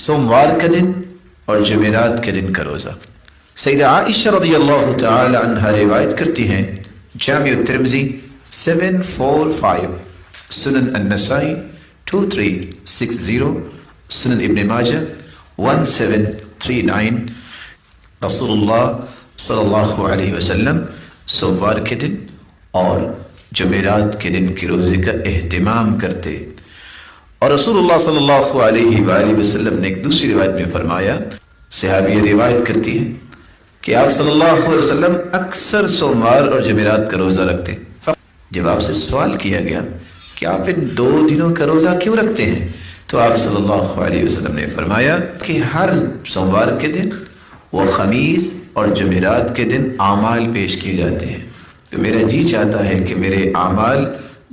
سوموار کا دن اور جمعرات کے دن کا روزہ۔ سیدہ عائشہ رضی اللہ تعالی عنہ روایت کرتی ہیں، جامع الترمذی 745، سنن النسائی 2360، سنن ابن ماجہ 1739، رسول اللہ صلی اللہ علیہ وسلم سوموار کے دن اور جمعرات کے دن کے روزے کا اہتمام کرتے۔ اور رسول اللہ صلی اللہ علیہ وآلہ وسلم نے ایک دوسری روایت میں فرمایا، صحابیہ روایت کرتی ہیں کہ آپ صلی اللہ علیہ وسلم اکثر سوموار اور جمعرات کا روزہ رکھتے۔ جب آپ سے سوال کیا گیا کہ آپ ان 2 دنوں کا روزہ کیوں رکھتے ہیں، تو آپ صلی اللہ علیہ وسلم نے فرمایا کہ ہر سوموار کے دن وہ خمیس اور جمعرات کے دن اعمال پیش کیے جاتے ہیں، تو میرا جی چاہتا ہے کہ میرے اعمال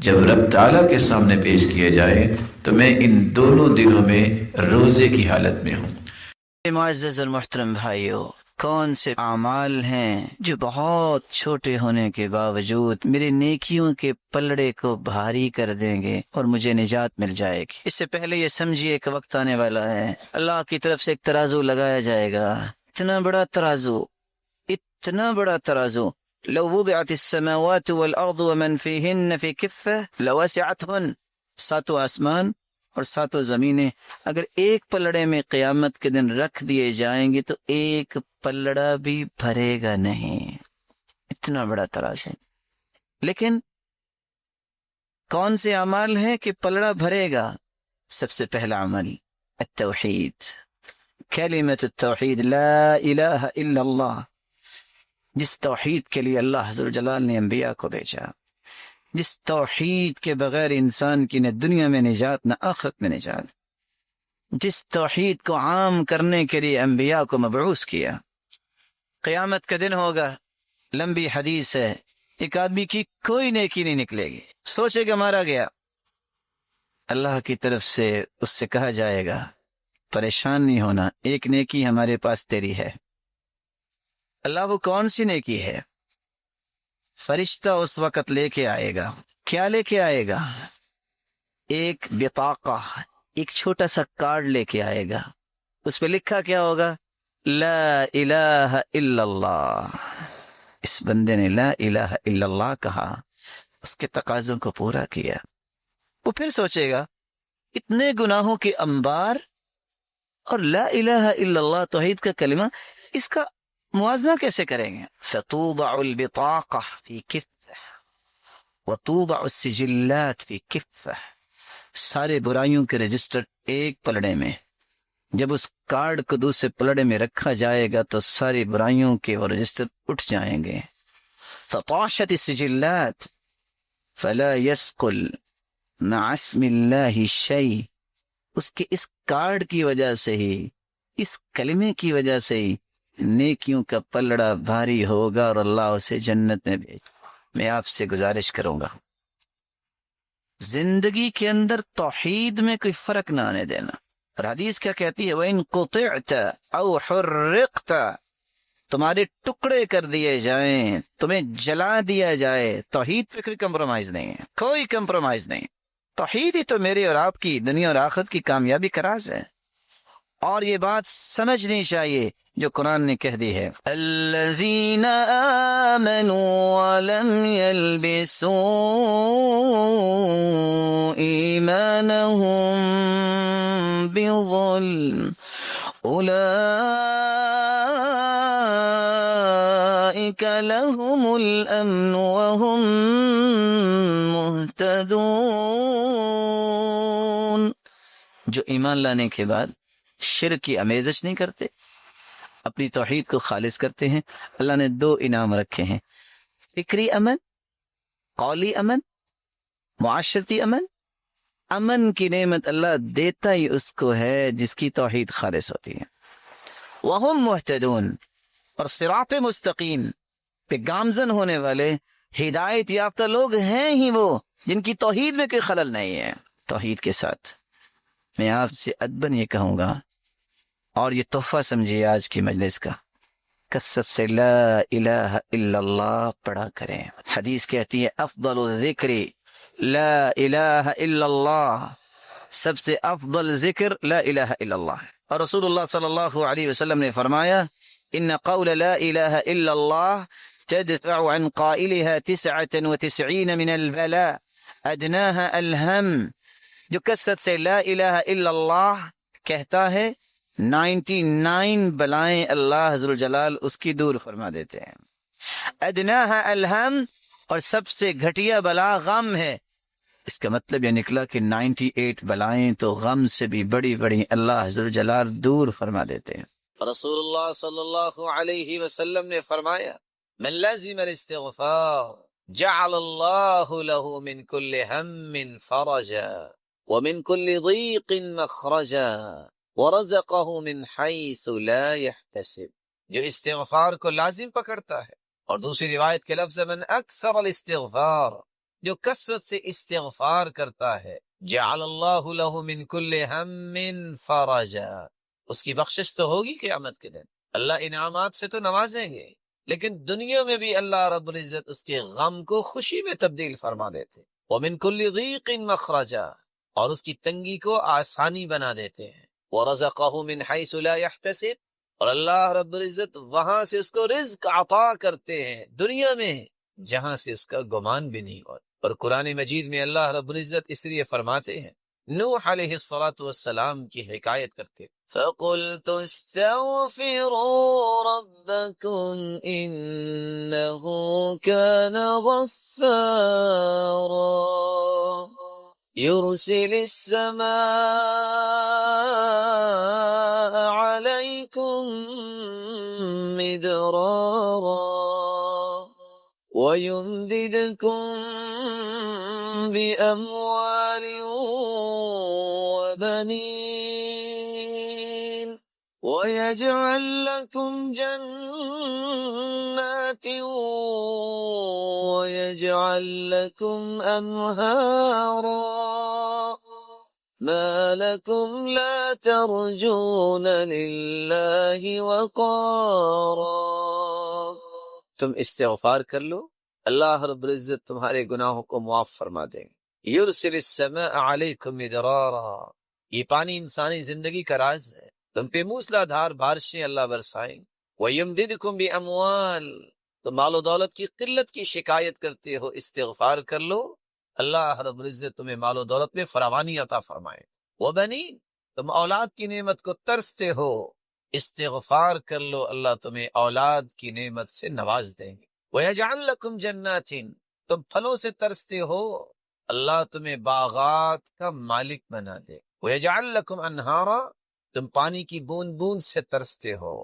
جب رب تعالیٰ کے سامنے پیش کیے جائیں تو میں ان دونوں دنوں میں روزے کی حالت میں ہوں۔ معزز المحترم بھائیو، کون سے اعمال ہیں جو بہت چھوٹے ہونے کے باوجود میرے نیکیوں کے پلڑے کو بھاری کر دیں گے اور مجھے نجات مل جائے گی؟ اس سے پہلے یہ سمجھیے کہ وقت آنے والا ہے، اللہ کی طرف سے ایک ترازو لگایا جائے گا، اتنا بڑا ترازو، اتنا بڑا ترازو، لو وضعت السماوات والارض ومن فيهن في كفة لوسعتهن، 7 آسمان اور 7 زمینیں اگر ایک پلڑے میں قیامت کے دن رکھ دیے جائیں گے تو ایک پلڑا بھی بھرے گا نہیں، اتنا بڑا ترازو۔ لیکن کون سے اعمال ہیں کہ پلڑا بھرے گا؟ سب سے پہلا عمل التوحید، کلمۃ التوحید، لا الہ الا اللہ، جس توحید کے لیے اللہ عز و جلال نے انبیاء کو بھیجا، جس توحید کے بغیر انسان کی نہ دنیا میں نجات نہ آخرت میں نجات، جس توحید کو عام کرنے کے لیے انبیاء کو مبعوث کیا۔ قیامت کا دن ہوگا، لمبی حدیث ہے، ایک آدمی کی کوئی نیکی نہیں نکلے گی، سوچے گا مارا گیا، اللہ کی طرف سے اس سے کہا جائے گا پریشان نہیں ہونا، ایک نیکی ہمارے پاس تیری ہے۔ اللہ وہ کون سی نیکی ہے؟ فرشتہ اس وقت لے کے آئے گا، کیا لے کے آئے گا؟ ایک بطاقہ، ایک چھوٹا سا کارڈ لے کے آئے گا، اس پہ لکھا کیا ہوگا؟ لا الہ الا اللہ۔ اس بندے نے لا الہ الا اللہ کہا، اس کے تقاضوں کو پورا کیا۔ وہ پھر سوچے گا اتنے گناہوں کے انبار اور لا الہ الا اللہ توحید کا کلمہ، اس کا موازنہ کیسے کریں گے؟ فتوضع البطاقہ فی کفہ وتوضع السجلات فی کفہ، سارے برائیوں کے رجسٹر ایک پلڑے میں، جب اس کارڈ کو دوسرے پلڑے میں رکھا جائے گا تو ساری برائیوں کے وہ رجسٹر اٹھ جائیں گے۔ فطاشت السجلات فلا يثقل مع اسم اللہ شیء، اس کے اس کارڈ کی وجہ سے ہی، اس کلمے کی وجہ سے ہی نیکیوں کا پلڑا بھاری ہوگا اور اللہ اسے جنت میں بھیج۔ میں آپ سے گزارش کروں گا زندگی کے اندر توحید میں کوئی فرق نہ آنے دینا۔ اور حدیث کیا کہتی ہے؟ وَإِن قُطِعْتَ أَوْ حُرِّقْتَ، تمہارے ٹکڑے کر دیے جائیں، تمہیں جلا دیا جائے، توحید پہ کوئی کمپرومائز نہیں ہے، کوئی کمپرومائز نہیں۔ توحید ہی تو میری اور آپ کی دنیا اور آخرت کی کامیابی کا راز ہے، اور یہ بات سمجھنی چاہیے جو قرآن نے کہہ دی ہے، الذین آمنوا ولم یلبسوا ایمانہم بظلم اولئک لہم الامن وہم مہتدون۔ جو ایمان لانے کے بعد شرک کی آمیزش نہیں کرتے، اپنی توحید کو خالص کرتے ہیں، اللہ نے 2 انعام رکھے ہیں، فکری امن، قولی امن، معاشرتی امن۔ امن کی نعمت اللہ دیتا ہی اس کو ہے جس کی توحید خالص ہوتی ہے۔ وہم مہتدون، اور صراط مستقیم پہ گامزن ہونے والے ہدایت یافتہ لوگ ہیں ہی وہ جن کی توحید میں کوئی خلل نہیں ہے۔ توحید کے ساتھ میں آپ سے ادباً یہ کہوں گا، اور یہ تحفہ سمجھیے آج کی مجلس کا، کثرت سے لا الہ الا اللہ پڑھا کریں۔ حدیث کہتی ہے افضل الذکر لا الہ الا اللہ، سب سے افضل ذکر لا الہ الا اللہ ہے۔ اور رسول اللہ صلی اللہ علیہ وسلم نے فرمایا ان قول لا الہ الا اللہ تدفع عن قائلها 99 من البلاء ادناها الہم. جو کثرت سے لا الہ الا اللہ کہتا ہے 99 بلائیں اللہ عز وجل اس کی دور فرما دیتے ہیں. ادناها الہم، اور سب سے گھٹیا بلا غم ہے. اس کا مطلب یہ نکلا کہ 98 بلائیں تو غم سے بھی بڑی بڑی اللہ عز و جلال دور فرما دیتے ہیں. رسول اللہ صلی اللہ علیہ وسلم نے فرمایا من لازم الاستغفار جعل اللہ له من كل هم فرجا ومن كل ضيق مخرجا ورزقه من حيث لا يحتسب. جو استغفار کو لازم پکڑتا ہے، اور دوسری روایت کے لفظ من اکثر الاستغفار، جو کثرت سے استغفار کرتا ہے، جعل اللہ له من كل هم فرجا، اس کی بخشش تو ہوگی قیامت کے دن. اللہ انعامات سے تو نوازیں گے، لیکن دنیا میں بھی اللہ رب العزت اس کے غم کو خوشی میں تبدیل فرما دیتے. ومن كل ضيق مخرجا، اور اس کی تنگی کو آسانی بنا دیتے ہیں. ورزقه من حيث لا يحتسب، اور اللہ رب العزت وہاں سے اس کو رزق عطا کرتے ہیں دنیا میں جہاں سے اس کا گمان بھی نہیں ہوتا. اور قرآن مجید میں اللہ رب العزت اس لیے فرماتے ہیں، نوح علیہ السلام کی حکایت کرتے ہیں فَقُلْتُ اسْتَغْفِرُوا رَبَّكُمْ إِنَّهُ كَانَ غَفَّارًا يُرْسِلِ السَّمَاءَ عَلَيْكُمْ مِدْرَارًا وَيُمْدِدْكُمْ بِأَمْوَالٍ وَبَنِينَ وَيَجْعَلْ لَكُمْ جَنَّاتٍ وَيَجْعَلْ لَكُمْ أَنْهَارًا مَا لَكُمْ لَا تَرْجُونَ لِلَّهِ وَقَارًا. تم استغفار کر لو، اللہ رب العزت تمہارے گناہوں کو معاف فرما دیں گے. یرسل السماء علیکم مدرارا، یہ پانی انسانی زندگی کا راز ہے. تم پہ موسلا دھار بارشیں اللہ برسائیں. وَيُمْدِدْكُمْ بِأَمْوَالٍ، تم مال و دولت کی قلت کی شکایت کرتے ہو، استغفار کر لو، اللہ رب العزت تمہیں مال و دولت میں فراوانی عطا فرمائے. وَبَنِينَ، تم اولاد کی نعمت کو ترستے ہو، استغفار کر لو، اللہ تمہیں اولاد کی نعمت سے نواز دیں گے. وَيَجْعَلْ لَكُمْ جَنَّاتٍ، تم پھلوں سے ترستے ہو، اللہ تمہیں باغات کا مالک بنا دے. وَيَجْعَلْ لَكُمْ أَنْهَارًا، تم پانی کی بوند بوند سے ترستے ہو،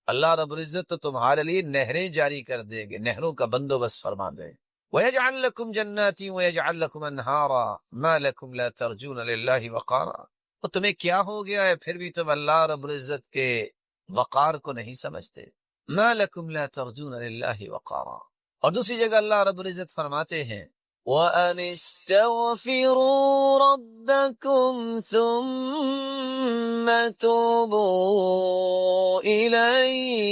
اللہ رب العزت تو تمہارے لیے نہریں جاری کر دے گے، نہروں کا بندوبست فرما دے. وَيَجْعَلْ لَكُمْ جَنَّاتٍ وَيَجْعَلْ لَكُمْ أَنْهَارًا مَا لَكُمْ لَا تَرْجُونَ لِلَّهِ وَقَارًا. اور تمہیں کیا ہو گیا ہے پھر بھی تم اللہ رب العزت کے وقار کو نہیں سمجھتے. مَا لَكُمْ لَا تَرْجُونَ لِلَّهِ وَقَارًا. اور دوسری جگہ اللہ رب العزت فرماتے ہیں وَأَنِ اسْتَغْفِرُوا رَبَّكُمْ ثُمَّ تُوبُوا إِلَيْهِ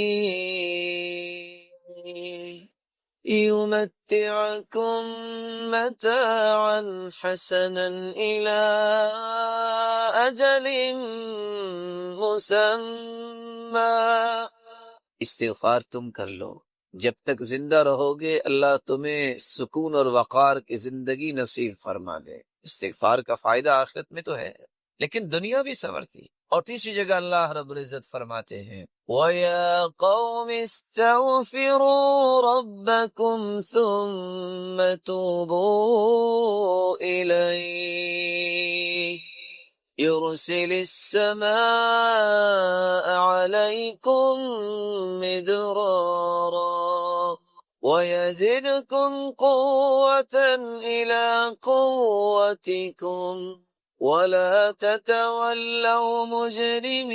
يُمَتِّعْكُمْ مَتَاعًا حَسَنًا إِلَى أَجَلٍ مُّسَمًّى. استغفار تم کر لو، جب تک زندہ رہو گے اللہ تمہیں سکون اور وقار کی زندگی نصیب فرما دے. استغفار کا فائدہ آخرت میں تو ہے لیکن دنیا بھی سنورتی. اور تیسری جگہ اللہ رب العزت فرماتے ہیں وَيَا قَوْمِ اسْتَغْفِرُوا رَبَّكُمْ ثُمَّ تُوبُوا إِلَيْهِ يُرْسِلِ السَّمَاءَ عَلَيْكُمْ مِدْرَارًا وَيَزِدْكُمْ قُوَّةً إِلَى قُوَّتِكُمْ وَلَا تَتَوَلَّوْا مُجْرِمِينَ.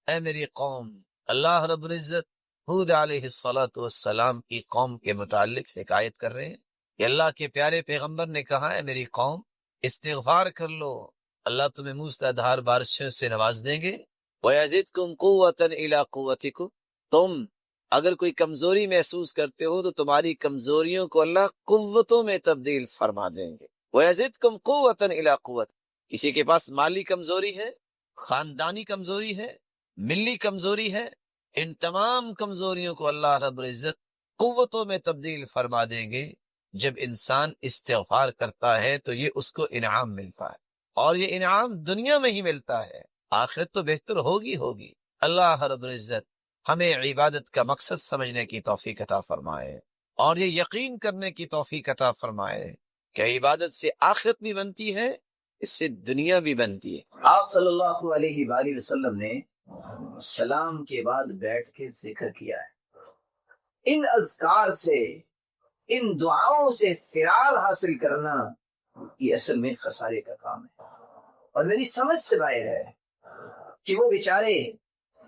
اے میری قوم، اللہ رب العزت ہود علیہ السلام کی قوم کے متعلق حکایت کر رہے ہیں کہ اللہ کے پیارے پیغمبر نے کہا ہے میری قوم استغفار کر لو، اللہ تمہیں موسلا دھار بارشوں سے نواز دیں گے. وَيَزِدْكُمْ قُوَّةً إِلَى قُوَّتِكُمْ، تم اگر کوئی کمزوری محسوس کرتے ہو تو تمہاری کمزوریوں کو اللہ قوتوں میں تبدیل فرما دیں گے. وَيَزِدْكُمْ قُوَّةً إِلَى قُوَّتِكُمْ، کسی کے پاس مالی کمزوری ہے، خاندانی کمزوری ہے، ملی کمزوری ہے، ان تمام کمزوریوں کو اللہ رب العزت قوتوں میں تبدیل فرما دیں گے جب انسان استغفار کرتا ہے، تو یہ اس کو انعام ملتا ہے، اور یہ انعام دنیا میں ہی ملتا ہے، آخرت تو بہتر ہوگی۔ اللہ رب العزت ہمیں عبادت کا مقصد سمجھنے کی توفیق عطا فرمائے، اور یہ یقین کرنے کی توفیق عطا فرمائے کہ عبادت سے آخرت بھی بنتی ہے، اس سے دنیا بھی بنتی ہے۔ آپ صلی اللہ علیہ وآلہ وسلم نے سلام کے بعد بیٹھ کے ذکر کیا ہے۔ ان اذکار سے، ان دعاؤں سے فرار حاصل کرنا یہ اصل میں خسارے کا کام ہے، اور میری سمجھ سے باہر ہے کہ وہ بیچارے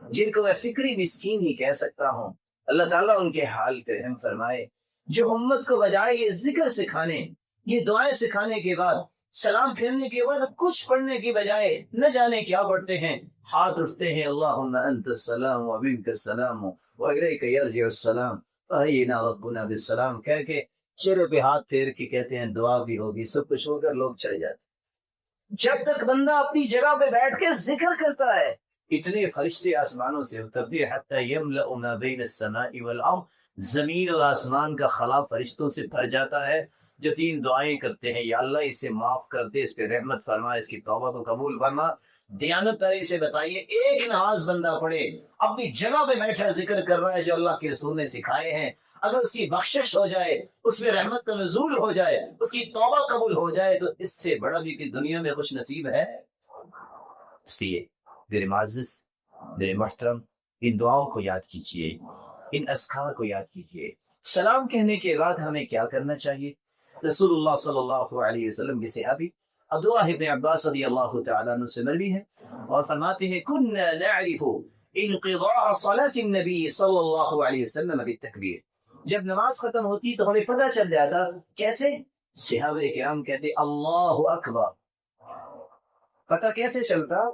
جن کو میں فکری مسکین ہی کہہ سکتا ہوں، اللہ تعالیٰ ان کے حال پہ رحم فرمائے، جو امت کو بجائے یہ ذکر سکھانے، یہ دعائیں سکھانے کے بعد، سلام پھیرنے کے بعد کچھ پڑھنے کی بجائے نہ جانے کیا پڑھتے ہیں، ہاتھ اٹھتے ہیں اللہم انت السلام و منک السلام و الیک یرجع السلام فحینا ربنا بالسلام کہہ کے چہرے پہ ہاتھ پھیر کے کہتے ہیں دعا بھی ہوگی، سب کچھ ہو کر لوگ چلے جاتے ہیں۔ جب تک بندہ اپنی جگہ پہ بیٹھ کے ذکر کرتا ہے، اتنے فرشتے آسمانوں سے اترتے ہیں حتی یملأ ما بین السماء والارض، زمین اور آسمان کا خلا فرشتوں سے بھر جاتا ہے، جو 3 دعائیں کرتے ہیں، یا اللہ اسے معاف کر دے، اس پہ رحمت فرما، اس کی توبہ کو قبول فرما۔ دیانت داری سے بتائیے، ایک نماز بندہ پڑھے، اپنی جگہ پہ بیٹھا ذکر کر رہا ہے جو اللہ کے رسول نے سکھائے ہیں، اگر اس کی بخشش ہو جائے، اس میں رحمت کا نزول ہو جائے، اس کی توبہ قبول ہو جائے، تو اس سے بڑا بھی کہ دنیا میں خوش نصیب ہے۔ اس لیے میرے معزز، میرے محترم، ان دعاؤں کو یاد کیجئے، ان اذکار کو یاد کیجئے۔ سلام کہنے کے بعد ہمیں کیا کرنا چاہیے؟ رسول اللہ صلی اللہ علیہ وسلم کے صحابی عبداللہ ابن عباس رضی اللہ تعالیٰ عنہ سے مروی ہے، اور فرماتے ہیں كنا نعرف انقضاء صلاة النبی صلی اللہ علیہ وسلم بالتکبیر، جب نماز ختم ہوتی تو ہمیں پتہ چل جاتا، کیسے؟ صحابہ کرام کہتے اللہ اکبر۔ پتہ کیسے چلتا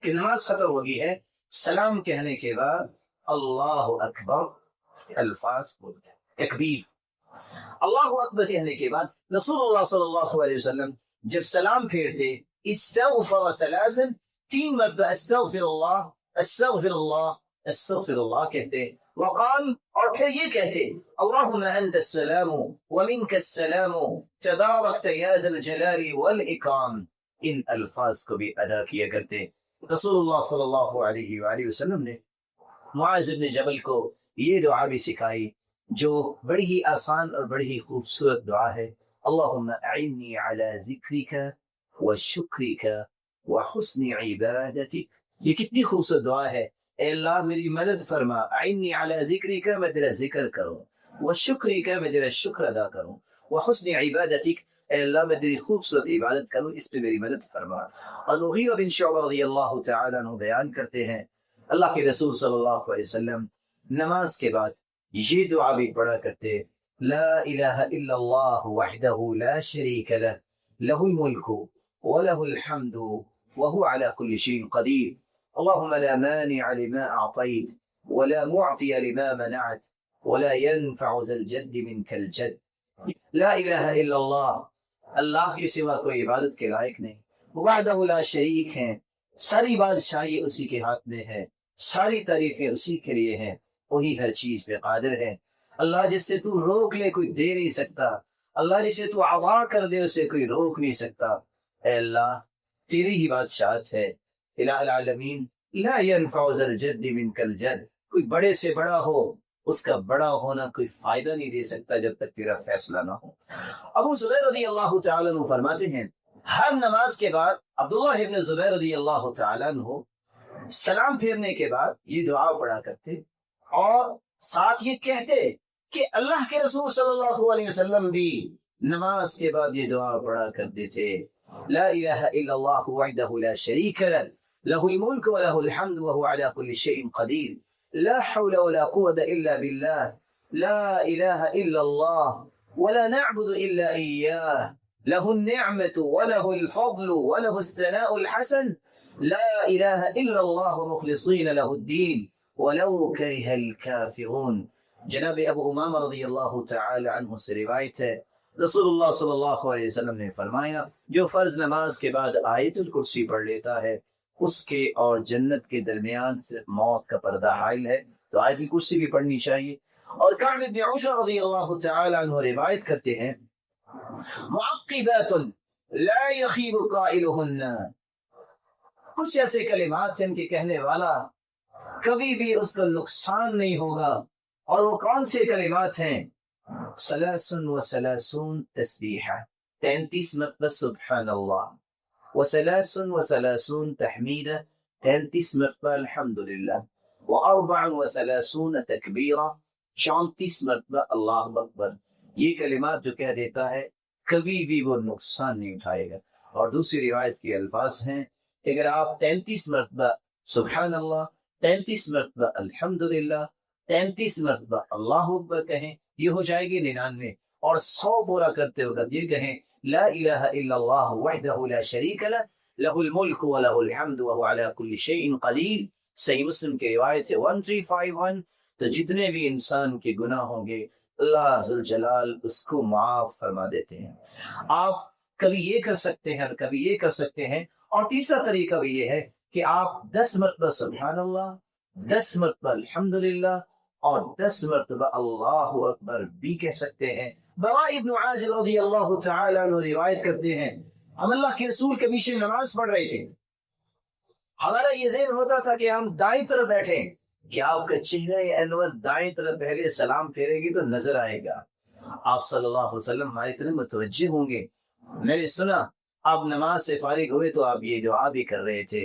کہ نماز ختم ہو گئی ہے؟ سلام کہنے کے بعد اللہ اکبر الفاظ بولتے ہیں، تکبیر۔ اللہ اکبر کہنے کے بعد رسول اللہ صلی اللہ علیہ وسلم جب سلام پھیرتے، استغفر ثلاثا، 3 مرتبہ استغفر اللہ استغفر اللہ استغفر اللہ کہتے، وقال، اور پھر یہ کہتے اللہم انت السلام ومنک السلام تبارکت یا ذا الجلال والاکرام۔ ان الفاظ کو بھی ادا کیا کرتے۔ رسول اللہ صلی اللہ علیہ وآلہ وسلم نے معاذ بن جبل کو یہ دعا بھی سکھائی، جو بڑی ہی آسان اور بڑی ہی خوبصورت دعا ہے، اللہم اعنی علی ذکرک وشکرک وحسن عبادتک۔ یہ کتنی خوبصورت دعا ہے، اے اللہ میری مدد فرما، اعنی علی ذکرک، میں تیرا ذکر کروں، وشکرک، میں تیرا شکر ادا کروں، وحسن عبادتک، اے اللہ میں تیری خوبصورت عبادت کروں، اس پہ میری مدد فرما۔ اور مغیرہ بن شعبہ رضی اللہ تعالیٰ عنہ بیان کرتے ہیں، اللہ کے رسول صلی اللہ علیہ وسلم نماز کے بعد یہ دعا بھی پڑھا کرتے، لا الہ الا اللہ وحدہ لا شریک لہ، لہ الملک ولہ الحمد وہو علی کل شیء قدیر، اللہم لا مانع لما اعطیت ولا معطی لما منعت ولا ينفع ذا الجد منک الجد۔ لا الہ الا اللہ، اللہ کے سوا کوئی عبادت کے لائق نہیں، وحدہ لا شریک ہیں، ساری بادشاہی اسی کے ہاتھ میں ہے، ساری تعریفیں اسی کے لیے ہیں، وہی ہر چیز پہ قادر ہے۔ اللہ جس سے تو روک لے کوئی دے نہیں سکتا، اللہ جسے تو عطا کر دے اسے کوئی روک نہیں سکتا۔ اے اللہ تیری ہی بادشاہت ہے، الہ العالمین، لا ينفع ذا الجد منک الجد، کوئی بڑے سے بڑا ہو اس کا بڑا ہونا کوئی فائدہ نہیں دے سکتا جب تک تیرا فیصلہ نہ ہو۔ ابو زبیر رضی اللہ تعالیٰ عنہ فرماتے ہیں، ہر نماز کے بعد عبداللہ ابن زبیر رضی اللہ تعالیٰ عنہ سلام پھیرنے کے بعد یہ دعا پڑھا کرتے، اور ساتھ یہ کہتے کہ اللہ کے رسول صلی اللہ علیہ وسلم بھی نماز کے بعد یہ دعا پڑھا کرتے تھے، لا الہ الا اللہ وحدہ لا شریک لہ، لہ الملک ولہ الحمد وہو علی کل شیء قدیر، لا حول ولا قوة الا باللہ، لا الہ الا اللہ ولا نعبد الا ایاہ، لہ النعمة ولہ الفضل ولہ الثناء الحسن، لا الہ الا اللہ مخلصین لہ الدین ولو کرہ الکافرون۔ جناب ابو امامہ رضی اللہ تعالی عنہ سے روایت ہے، رسول اللہ صلی اللہ علیہ وسلم نے فرمایا جو فرض نماز کے بعد آیت الکرسی پڑھ لیتا ہے اس کے اور جنت کے درمیان صرف موت کا پردہ حائل ہے، تو آیت الکرسی بھی پڑھنی چاہیے۔ اور کعب بن عشر رضی اللہ تعالی عنہ روایت کرتے ہیں معقبات لا یخیب قائلہن، کچھ ایسے کلمات جن کے کہنے والا کبھی بھی اس کا نقصان نہیں ہوگا، اور وہ کون سے کلمات ہیں؟ ثلاث و ثلاثون تسبیحہ، 33 مرتبہ سبحان اللہ، وثلاث و ثلاثون تحمیدہ، 33 مرتبہ الحمدللہ، واربع و ثلاثون تکبیرہ، 34 مرتبہ اللہ اکبر۔ یہ کلمات جو کہہ دیتا ہے کبھی بھی وہ نقصان نہیں اٹھائے گا۔ اور دوسری روایت کے الفاظ ہیں کہ اگر آپ 33 مرتبہ سبحان اللہ، 33 مرتبہ الحمدللہ، 33 مرتبہ اللہ اکبر کہیں، یہ ہو جائے گی 99، اور 100 پورا کرتے وقت یہ کہیں لا الہ الا اللہ وحدہ لا شریک لہ لہ الملک ولہ الحمد وہو علی کل شیء قدیر۔ صحیح مسلم کی روایت ہے 1351۔ تو جتنے بھی انسان کے گناہ ہوں گے اللہ ذوالجلال اس کو معاف فرما دیتے ہیں۔ آپ کبھی یہ کر سکتے ہیں اور کبھی یہ کر سکتے ہیں۔ اور تیسرا طریقہ بھی یہ ہے کہ آپ 10 مرتبہ سبحان اللہ، 10 مرتبہ الحمدللہ، اور 10 مرتبہ اللہ اکبر بھی کہہ سکتے ہیں۔ براء ابن عازب رضی اللہ تعالی عنہ روایت کرتے ہیں ہم اللہ کے رسول کے پیچھے نماز پڑھ رہے تھے، ہمارا یہ ذہن ہوتا تھا کہ ہم دائیں طرف بیٹھیں، کیا آپ کا چہرہ انور دائیں طرف پہلے سلام پھیرے گی تو نظر آئے گا، آپ صلی اللہ علیہ وسلم ہماری طرف متوجہ ہوں گے۔ میں نے سنا آپ نماز سے فارغ ہوئے تو آپ یہ دعا بھی کر رہے تھے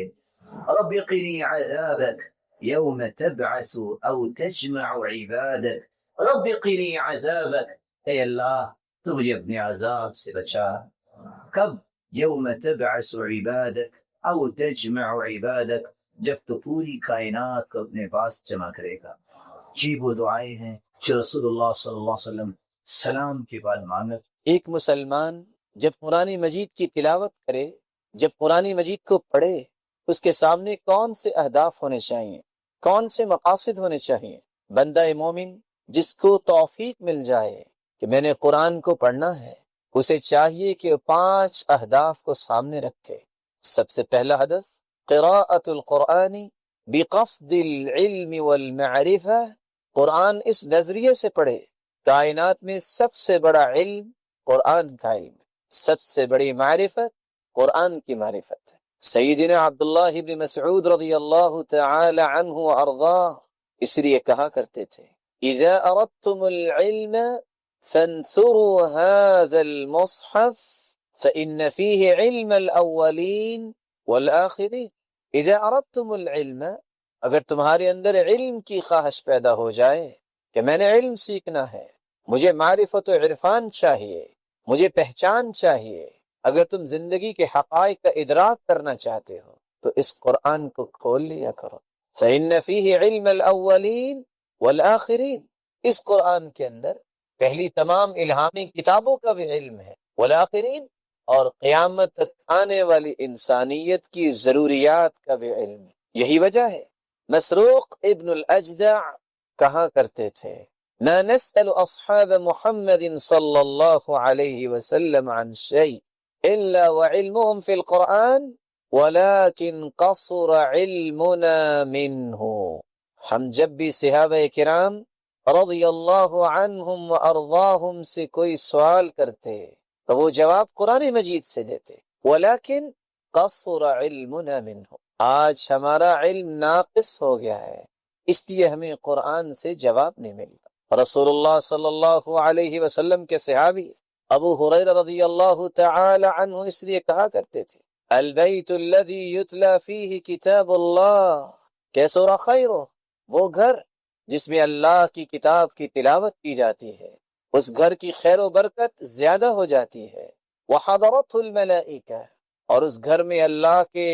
رب قنی عذابک یوم تبعث او تجمع عبادک، رب قنی عذابک، اے اللہ تو مجھے اپنے عذاب سے بچا، کب؟ یوم تبعث عبادک او تجمع عبادک، جب تو پوری کائنات کو اپنے پاس جمع کرے گا۔ جی وہ دعائیں ہیں جو رسول اللہ صلی اللہ علیہ وسلم سلام کے بعد مانگت۔ ایک مسلمان جب قرآن مجید کی تلاوت کرے، جب قرآن مجید کو پڑھے، اس کے سامنے کون سے اہداف ہونے چاہیے، کون سے مقاصد ہونے چاہیے؟ بندہ مومن جس کو توفیق مل جائے کہ میں نے قرآن کو پڑھنا ہے، اسے چاہیے کہ 5 اہداف کو سامنے رکھے۔ سب سے پہلا ہدف قراءۃ القرآن بقصد العلم والمعرفہ، قرآن اس نظریے سے پڑھے کائنات میں سب سے بڑا علم قرآن کا علم، سب سے بڑی معرفت قرآن کی معرفت ہے۔ سیدنا عبداللہ بن مسعود رضی اللہ تعالی عنہ وارضاہ اس لیے کہا کرتے تھے اذا اردتم العلم فانثروا هذا المصحف فإن فيه علم الاولین والآخرین۔ اذا اردتم العلم، اگر تمہارے اندر علم کی خواہش پیدا ہو جائے کہ میں نے علم سیکھنا ہے، مجھے معرفت و عرفان چاہیے، مجھے پہچان چاہیے، اگر تم زندگی کے حقائق کا ادراک کرنا چاہتے ہو تو اس قرآن کو کھول لیا کرو۔ فإن فيه علم الاولین والآخرین، اس قرآن کے اندر پہلی تمام الہامی کتابوں کا بھی علم ہے، والآخرین، اور قیامت تک آنے والی انسانیت کی ضروریات کا بھی علم ہے۔ یہی وجہ ہے مسروق ابن الاجدع کہا کرتے تھے ما نسأل اصحاب محمد صلی اللہ علیہ وسلم عن شيء الا وعلمهم في القرآن ولكن قصر علمنا منه۔ ہم جب بھی صحابہ کرام رضی اللہ عنہم وارضاہم سے کوئی سوال کرتے تو وہ جواب قرآن مجید سے دیتے، ولیکن قصر علمنا منہ، آج ہمارا علم ناقص ہو گیا ہے، اس لیے ہمیں قرآن سے جواب نہیں ملتا۔ رسول اللہ صلی اللہ علیہ وسلم کے صحابی ابو ہریرہ رضی اللہ تعالی عنہ اس لیے کہا کرتے تھے البیت الذی یتلی فیہ کتاب اللہ کیسر خیرہ، وہ گھر جس میں اللہ کی کتاب کی تلاوت کی جاتی ہے اس گھر کی خیر و برکت زیادہ ہو جاتی ہے۔ وحضرتہ الملائکہ، اور اس گھر میں اللہ کے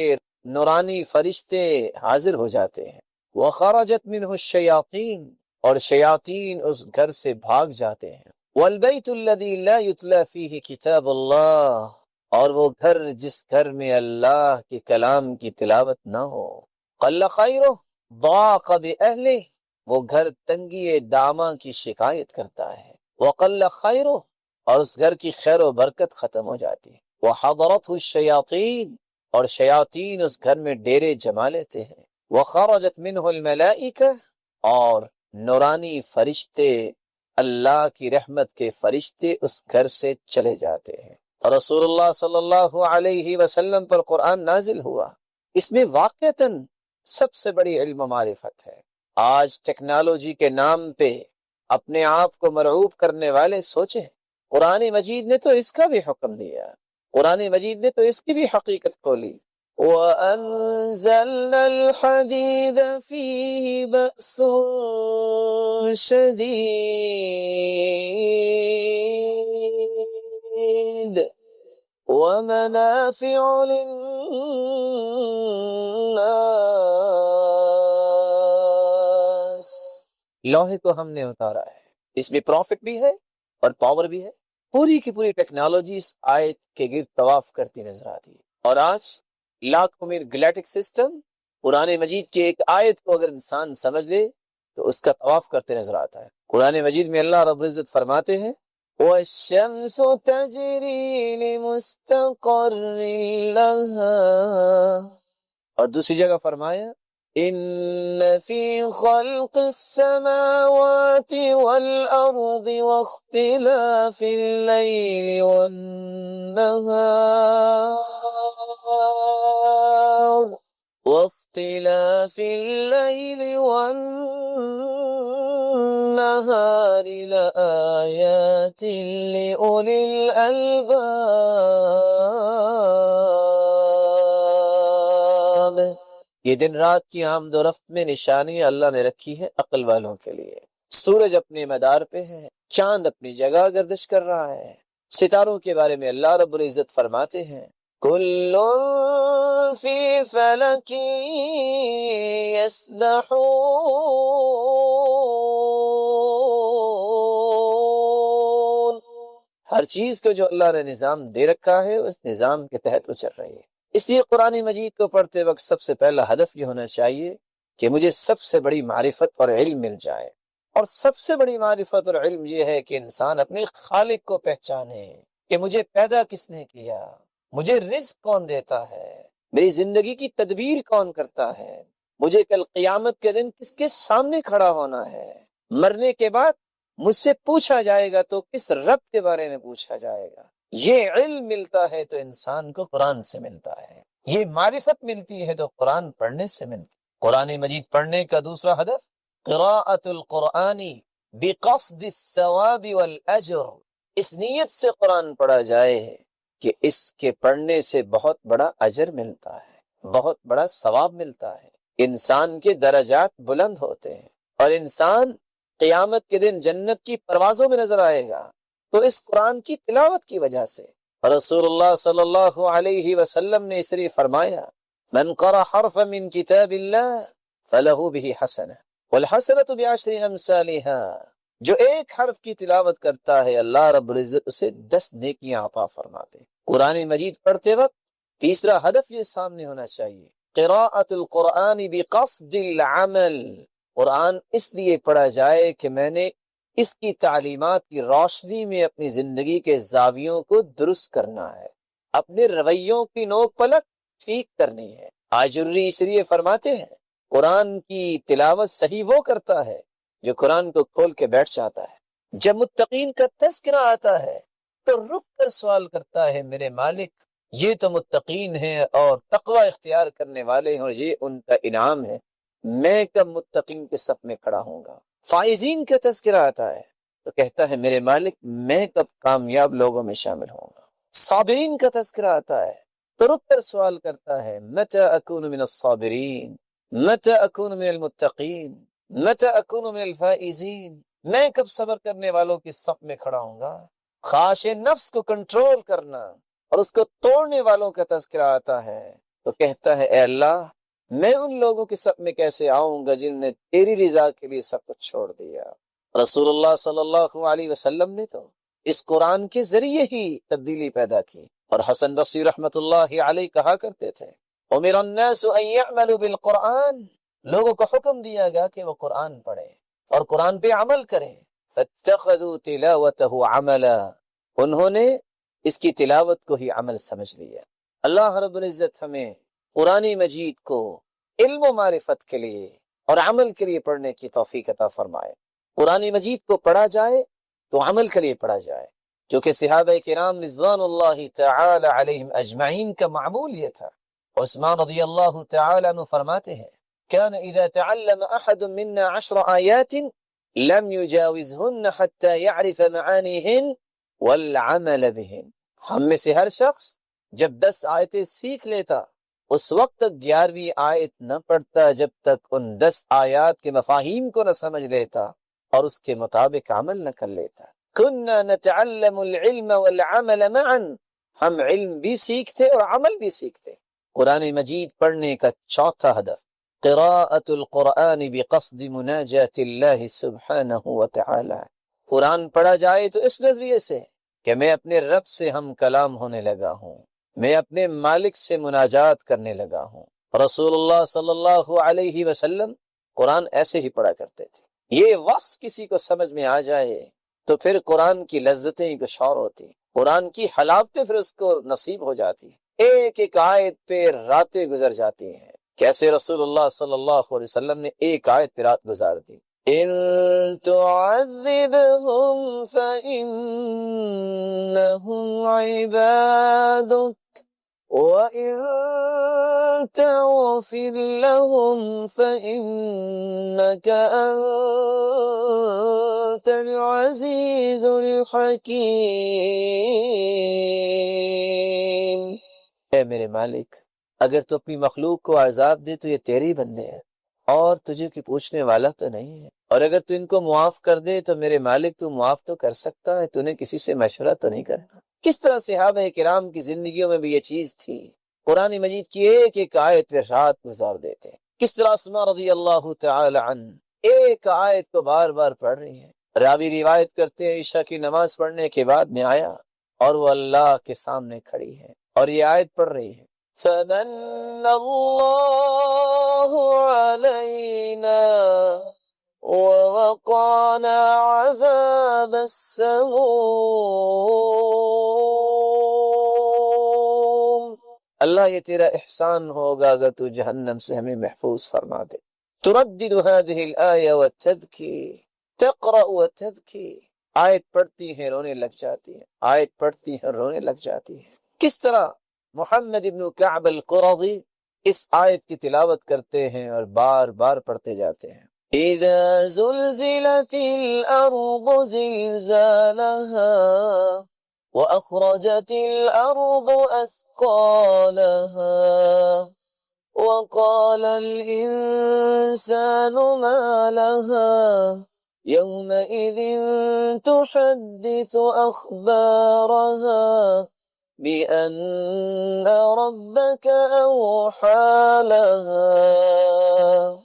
نورانی فرشتے حاضر ہو جاتے ہیں۔ وخرجت منہ الشیاطین، اور شیاطین اس گھر سے بھاگ جاتے ہیں۔ والبیت الذی لا یتلی فیہ کتاب اللہ، اور وہ گھر جس گھر میں اللہ کے کلام کی تلاوت نہ ہو قل خیرہ ضاق بأہلہ، وہ گھر تنگی داماں کی شکایت کرتا ہے۔ وقل خیرہ، اور اس گھر کی خیر و برکت ختم ہو جاتی ہے۔ وحضرته الشیاطین، اور شیاطین اس گھر میں ڈیرے جما لیتے ہیں۔ وخرجت منہ الملائکہ، اور نورانی فرشتے، اللہ کی رحمت کے فرشتے اس گھر سے چلے جاتے ہیں۔ اور رسول اللہ صلی اللہ علیہ وسلم پر قرآن نازل ہوا، اس میں واقعتاً سب سے بڑی علم و معرفت ہے۔ آج ٹیکنالوجی کے نام پہ اپنے آپ کو مرعوب کرنے والے سوچیں، قرآن مجید نے تو اس کا بھی حکم دیا، قرآن مجید نے تو اس کی بھی حقیقت کھولی۔ وَأَنزَلْنَا الْحَدِيدَ فِيهِ بَأْسٌ شَدِيدٌ وَمَنَافِعُ لِلنَّاسِ، لوہے کو ہم نے اتارا ہے، اس میں پروفٹ بھی ہے اور پاور بھی ہے۔ پوری کی پوری ٹیکنالوجی اس آیت کے گرد طواف کرتی نظر آتی ہے۔ اور آج لاکھوں میں گلیکٹک سسٹم قرآن مجید کی ایک آیت کو اگر انسان سمجھ لے تو اس کا طواف کرتے نظر آتا ہے۔ قرآن مجید میں اللہ رب العزت فرماتے ہیں وَالشَّمْسُ تَجْرِي لِمُسْتَقَرٍّ لَهَا، اور دوسری جگہ فرمایا إِنَّ فِي خَلْقِ السَّمَاوَاتِ وَالْأَرْضِ وَاخْتِلَافِ اللَّيْلِ وَالنَّهَارِ لَآيَاتٍ لِأُولِي الْأَلْبَابِ، یہ دن رات کی آمد و رفت میں نشانی اللہ نے رکھی ہے عقل والوں کے لیے۔ سورج اپنے مدار پہ ہے، چاند اپنی جگہ گردش کر رہا ہے۔ ستاروں کے بارے میں اللہ رب العزت فرماتے ہیں کل فی فلک یسبحون، ہر چیز کو جو اللہ نے نظام دے رکھا ہے اس نظام کے تحت وہ چل رہی ہے۔ اس لیے قرآن مجید کو پڑھتے وقت سب سے پہلا ہدف یہ ہونا چاہیے کہ مجھے سب سے بڑی معرفت اور علم مل جائے، اور سب سے بڑی معرفت اور علم یہ ہے کہ انسان اپنے خالق کو پہچانے کہ مجھے پیدا کس نے کیا، مجھے رزق کون دیتا ہے، میری زندگی کی تدبیر کون کرتا ہے، مجھے کل قیامت کے دن کس کے سامنے کھڑا ہونا ہے، مرنے کے بعد مجھ سے پوچھا جائے گا تو کس رب کے بارے میں پوچھا جائے گا۔ یہ علم ملتا ہے تو انسان کو قرآن سے ملتا ہے، یہ معرفت ملتی ہے تو قرآن پڑھنے سے ملتی ہے۔ قرآن مجید پڑھنے کا دوسرا ہدف قراءۃ القرآن بقصد الثواب والاجر، اس نیت سے قرآن پڑھا جائے کہ اس کے پڑھنے سے بہت بڑا اجر ملتا ہے، بہت بڑا ثواب ملتا ہے، انسان کے درجات بلند ہوتے ہیں اور انسان قیامت کے دن جنت کی پروازوں میں نظر آئے گا تو اس قرآن کی تلاوت کی وجہ سے۔ رسول اللہ صلی اللہ علیہ وسلم نے اس لیے فرمایا من قرأ حرفا من کتاب اللہ فلہ بہ حسنہ والحسنۃ بعشر امثالها، جو ایک حرف کی تلاوت کرتا ہے اللہ رب العزت اسے 10 نیکیاں عطا فرماتے۔ قرآن مجید پڑھتے وقت تیسرا ہدف یہ سامنے ہونا چاہیے قراءۃ القرآن بقصد العمل، قرآن اس لیے پڑھا جائے کہ میں نے اس کی تعلیمات کی روشنی میں اپنی زندگی کے زاویوں کو درست کرنا ہے، اپنے رویوں کی نوک پلک ٹھیک کرنی ہے۔ آجری اس لیے فرماتے ہیں قرآن کی تلاوت صحیح وہ کرتا ہے جو قرآن کو کھول کے بیٹھ جاتا ہے، جب متقین کا تذکرہ آتا ہے تو رک کر سوال کرتا ہے میرے مالک یہ تو متقین ہیں اور تقوی اختیار کرنے والے ہیں اور یہ ان کا انعام ہے، میں کب متقین کے صف میں کھڑا ہوں گا۔ فائزین کا تذکرہ آتا ہے تو کہتا ہے میرے مالک میں کب کامیاب لوگوں میں شامل ہوں گا۔ صابرین کا تذکرہ آتا ہے تو رک کر سوال کرتا ہے متى اکون من الصابرین، متى اکون من المتقین، متى اکون من الفائزین، میں کب صبر کرنے والوں کی صف میں کھڑا ہوں گا۔ خواہش نفس کو کنٹرول کرنا اور اس کو توڑنے والوں کا تذکرہ آتا ہے تو کہتا ہے اے اللہ میں ان لوگوں کے صف میں کیسے آؤں گا جن نے تیری رضا کے لیے سب کچھ چھوڑ دیا۔ رسول اللہ صلی اللہ علیہ وسلم نے تو اس قرآن کے ذریعے ہی تبدیلی پیدا کی، اور حسن بصری رحمت اللہ علیہ کہا کرتے تھے امر الناس ان يعملوا بالقرآن، لوگوں کو حکم دیا گیا کہ وہ قرآن پڑھیں اور قرآن پہ عمل کریں، فاتخذوا تلاوته عملا، انہوں نے اس کی تلاوت کو ہی عمل سمجھ لیا۔ اللہ رب العزت ہمیں قرآن مجید کو علم و معرفت کے لیے اور عمل کے لیے پڑھنے کی توفیق عطا فرمائے۔ قرآن مجید کو پڑھا جائے تو عمل کے لیے پڑھا جائے، کیونکہ صحابہ کرام رضوان اللہ تعالی علیہم اجمعین کا معمول یہ تھا۔ عثمان رضی اللہ تعالی عنہ فرماتے ہیں كان اذا تعلم احد منا 10 آیات لم يجاوزهن حتى يعرف معانيهن والعمل بهن۔ ہم میں سے ہر شخص جب 10 آیتیں سیکھ لیتا اس وقت تک 11ویں آیت نہ پڑھتا جب تک ان 10 آیات کے مفاہیم کو نہ سمجھ لیتا اور اس کے مطابق عمل نہ کر لیتا۔ كنا نتعلم العلم والعمل معا، ہم علم بھی سیکھتے اور عمل بھی سیکھتے۔ قرآن مجید پڑھنے کا چوتھا ہدف قراءة القرآن بقصد مناجاة اللہ سبحانہ وتعالی۔ قرآن پڑھا جائے تو اس نظریے سے کہ میں اپنے رب سے ہم کلام ہونے لگا ہوں، میں اپنے مالک سے مناجات کرنے لگا ہوں۔ رسول اللہ صلی اللہ علیہ وسلم قرآن ایسے ہی پڑھا کرتے تھے۔ یہ وصف کسی کو سمجھ میں آ جائے تو پھر قرآن کی لذتیں کچھ اور ہوتی، قرآن کی حلاوتیں پھر اس کو نصیب ہو جاتی، ایک ایک آیت پہ راتیں گزر جاتی ہیں۔ کیسے رسول اللہ صلی اللہ علیہ وسلم نے ایک آیت پہ رات گزار دی۔ ان تعذبهم فإنهم عبادك وإن تغفر لهم فإنك أنت العزيز الحكيم۔ اے میرے مالک، اگر تو اپنی مخلوق کو عذاب دے تو یہ تیرے بندے ہیں اور تجھے کوئی پوچھنے والا تو نہیں ہے، اور اگر تو ان کو معاف کر دے تو میرے مالک تو معاف تو کر سکتا ہے، تو نے کسی سے مشورہ تو نہیں کرنا۔ کس طرح صحابہ کرام کی زندگیوں میں بھی یہ چیز تھی، قرآن مجید کی ایک ایک آیت پہ رات گزار دیتے۔ کس طرح اسماء رضی اللہ تعالی عنہ ایک آیت کو بار بار پڑھ رہی ہیں۔ راوی روایت کرتے ہیں عشاء کی نماز پڑھنے کے بعد میں آیا اور وہ اللہ کے سامنے کھڑی ہے اور یہ آیت پڑھ رہی ہے فَمَنَّ اللَّهُ عَلَيْنَا وَوَقَانَا عَذَابَ السَّمُومِ۔ اللہ یہ تیرا احسان ہوگا اگر تو جہنم سے ہمیں محفوظ فرما دے۔ تردد هذه الآية وتبكي تقرأ وتبكي، آیت پڑھتی ہیں رونے لگ جاتی ہیں، آیت پڑھتی ہیں رونے لگ جاتی ہیں۔ کس طرح محمد ابن کعب القرظی اس آیت کی تلاوت کرتے ہیں اور بار بار پڑھتے جاتے ہیں۔ اذا زلزلت الارض زلزالها واخرجت الارض اثقالها وقال الانسان ما لها يومئذ تحدث اخبارها بأن ربك أوحى لها۔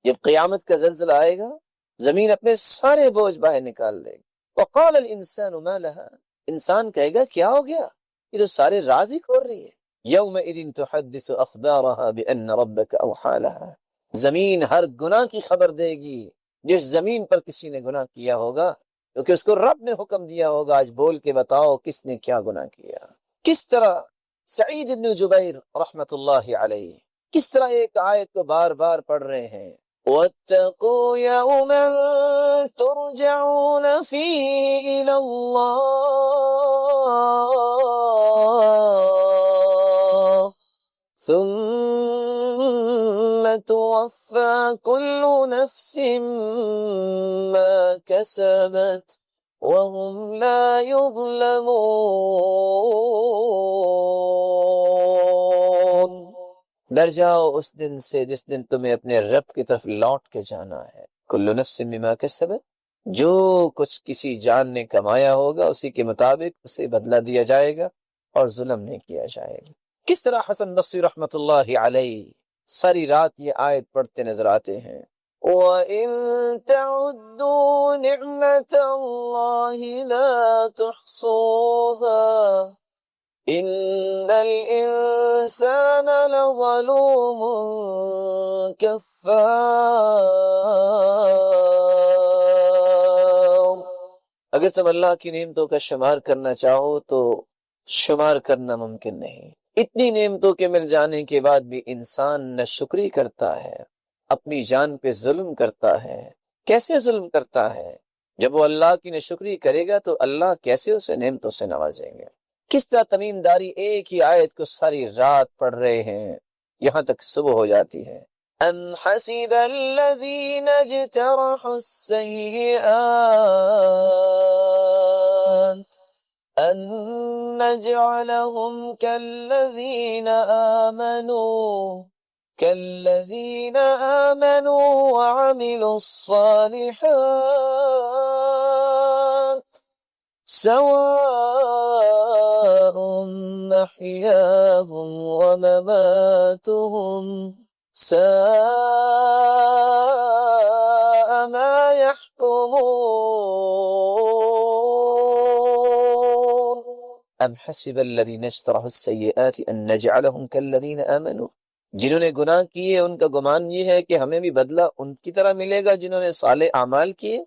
جب قیامت کا زلزلہ آئے گا زمین اپنے سارے بوجھ باہر نکال دے گی۔ وقال الانسان ما لها، انسان کہے گا کیا ہو گیا، یہ تو سارے راز ہی کھول رہی ہے۔ یومئذ تحدث اخبارها بأن ربك اوحى لها، زمین ہر گناہ کی خبر دے گی، جس زمین پر کسی نے گناہ کیا ہوگا کیونکہ اس کو رب نے حکم دیا ہوگا آج بول کے بتاؤ کس نے کیا گناہ کیا۔ کس طرح سعید بن جبیر رحمت اللہ علیہ کس طرح ایک آیت کو بار بار پڑھ رہے ہیں وَاتَّقُوا يَوْمًا تُرْجَعُونَ فِيهِ إِلَى اللَّهِ ثُمَّ تُوَفَّى كُلُّ نَفْسٍ مَا كَسَبَتْ وَهُمْ لَا يُظْلَمُونَ۔ ڈر جاؤ اس دن سے جس دن تمہیں اپنے رب کی طرف لوٹ کے جانا ہے۔ کل نفس بما کسبت، جو کچھ کسی جان نے کمایا ہوگا اسی کے مطابق اسے بدلہ دیا جائے گا اور ظلم نہیں کیا جائے گا۔ کس طرح حسن بصری رحمت اللہ علیہ ساری رات یہ آیت پڑھتے نظر آتے ہیں وَإِن تَعُدُّوا نِعْمَةَ اللَّهِ لَا تُحْصُوهَا إِنَّ الْإِنسَانَ لَظَلُومٌ كَفَّارٌ۔ اگر تم اللہ کی نعمتوں کا شمار کرنا چاہو تو شمار کرنا ممکن نہیں۔ اتنی نعمتوں کے مل جانے کے بعد بھی انسان ناشکری کرتا ہے، اپنی جان پہ ظلم کرتا ہے۔ کیسے ظلم کرتا ہے؟ جب وہ اللہ کی ناشکری کرے گا تو اللہ کیسے اسے نعمتوں سے نوازیں گے؟ کس طرح تمیم داری ایک ہی آیت کو ساری رات پڑھ رہے ہیں یہاں تک صبح ہو جاتی ہے۔ ام حسب الذین اجترحوا السیئات ان نجعلهم كالذين آمنوا وعملوا الصالحات سواء محياهم ومماتهم ساء ما يحكمون ام حسب الذين اجترحوا السيئات ان نجعلهم كالذين آمنوا، جنہوں نے گناہ کیے ان کا گمان یہ ہے کہ ہمیں بھی بدلہ ان کی طرح ملے گا جنہوں نے صالح اعمال کیے؟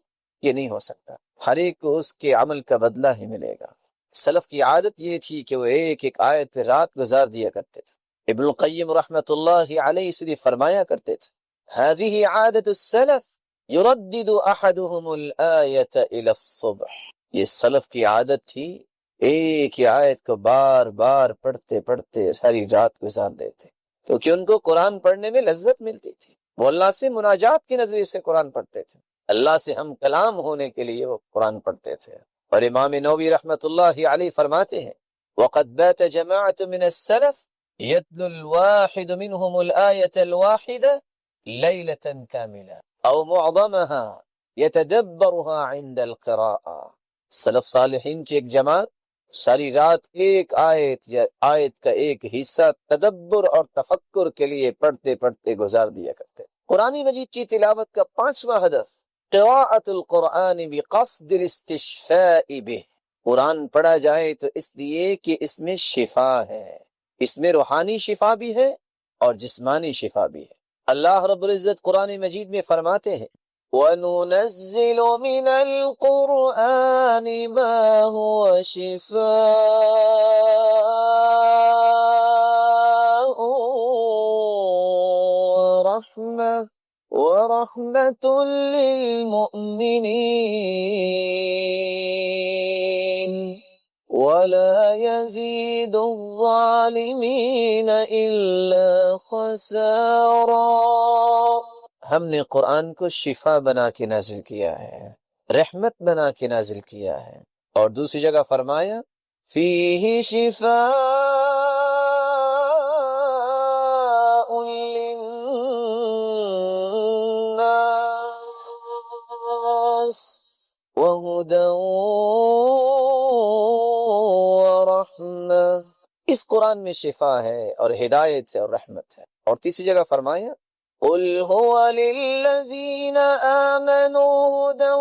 یہ نہیں ہو سکتا، ہر ایک کو اس کے عمل کا بدلہ ہی ملے گا۔ سلف کی عادت یہ تھی کہ وہ ایک ایک آیت پہ رات گزار دیا کرتے تھے۔ ابن القیم رحمۃ اللہ علیہ اس لیے فرمایا کرتے تھے هذه عادت السلف يردد احدهم الآیت الى الصبح، یہ سلف کی عادت تھی، ایک ہی آیت کو بار بار پڑھتے پڑھتے ساری رات گزار دیتے، کیونکہ ان کو قرآن پڑھنے میں لذت ملتی تھی۔ وہ اللہ سے مناجات کے نظریے سے قرآن پڑھتے تھے، اللہ سے ہم کلام ہونے کے لیے وہ قرآن پڑھتے تھے۔ اور امام نووی رحمۃ اللہ علیہ فرماتے ہیں وَقَدْ بَاتَ جَمَاعَةٌ مِنَ السَّلَفِ يَتْلُو الْوَاحِدُ مِنْهُمُ الْآيَةَ الْوَاحِدَةَ لَيْلَةً كَامِلَةً أَوْ مُعْظَمَهَا يَتَدَبَّرُهَا عِنْدَ الْقِرَاءَةِ، سلف صالحین کی ایک جماعت ساری رات ایک آیت یا آیت کا ایک حصہ تدبر اور تفکر کے لیے پڑھتے پڑھتے گزار دیا کرتے۔ قرآن مجید کی تلاوت کا 5واں ہدف قراءۃ القرآن بقصد الاستشفاء به، قرآن پڑھا جائے تو اس لیے کہ اس میں شفا ہے، اس میں روحانی شفا بھی ہے اور جسمانی شفا بھی ہے۔ اللہ رب العزت قرآن مجید میں فرماتے ہیں وَنُنَزِّلُ مِنَ الْقُرْآنِ مَا هُوَ شِفَاءٌ وَرَحْمَةٌ لِّلْمُؤْمِنِينَ وَلَا يَزِيدُ الظَّالِمِينَ إِلَّا خَسَارًا، ہم نے قرآن کو شفا بنا کے نازل کیا ہے، رحمت بنا کے نازل کیا ہے، اور دوسری جگہ فرمایا فِيهِ شِفَاءٌ لِّلنَّاسِ وَهُدًى وَرَحْمَةٌ، اس قرآن میں شفا ہے اور ہدایت ہے اور رحمت ہے۔ اور تیسری جگہ فرمایا قُلْ هُوَ لِلَّذِينَ آمَنُوا هُدًى